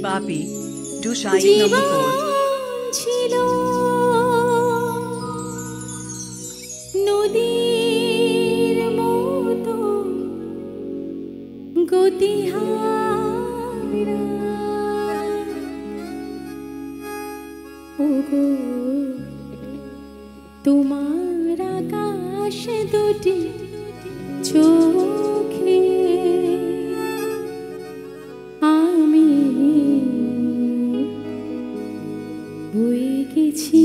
Papi, do Shine number 4. ছিল নদীর মতো গতিহারা ওগো তোমার আকাশ দুটি চোখে আমি বয়ে গেছি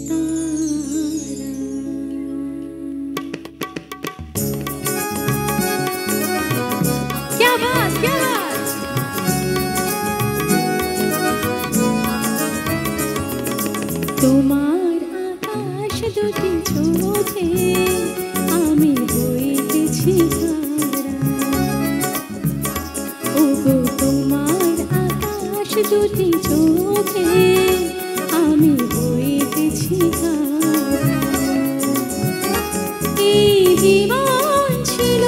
তারা। क्या बात क्या बात। তোমার আকাশ দুটি চোখে আমি বয়ে গেছি তারা ওগো তোমার আকাশ দুটি চোখে আমি বয়ে গেছি তারা। এই জীবন ছিল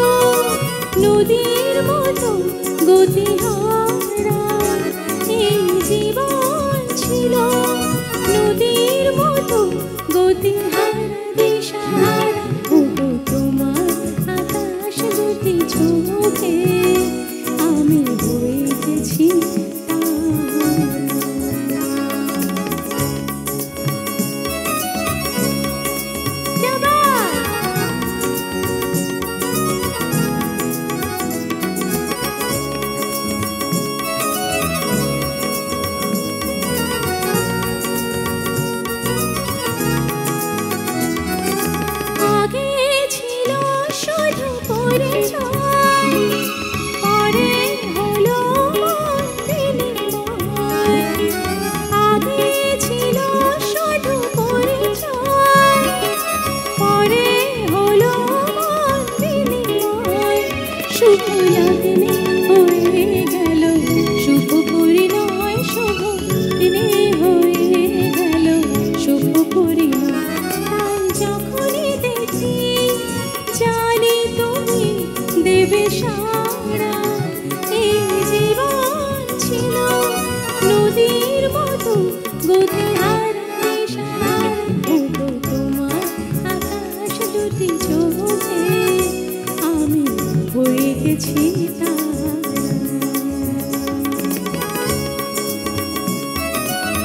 নদীর মতো গতিহারা এই জীবন ছিল নদীর মতো গতিহারা দিশাহারা ওগো তোমার আকাশ দুটি চোখে আমি বয়ে গেছি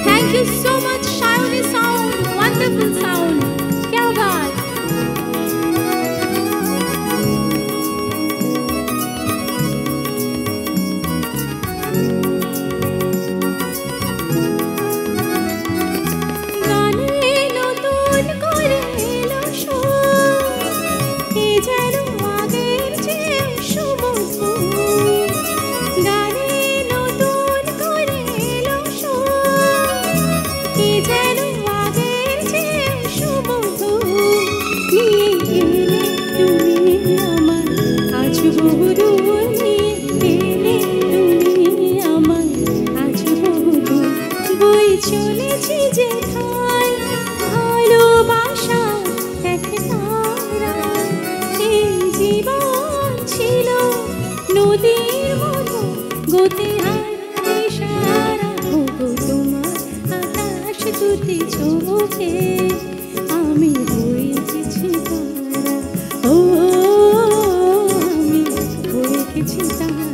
Thank you so much, Shayoni Sound. Wonderful sound. क्या बात। গানে নতুন করে এলো সুর এ যেন আগের চেয়ে সুমধুর গানে নতুন করে এলো সুর এ যেন আগের চেয়ে সুমধুর নিয়ে এলে তুমি আমার আজ বহুদূর নিয়ে এলে তুমি আমার আজ বহুদূর বই চলেছি যেথায় ভালোবাসা এক তারা এই জীবন ছিল নদীর মতো গতিহারা দিশাহারা ওগো তোমার আকাশ দুটি চোখে আমি বয়ে গেছি তারা ও আমি বয়ে গেছি তারা।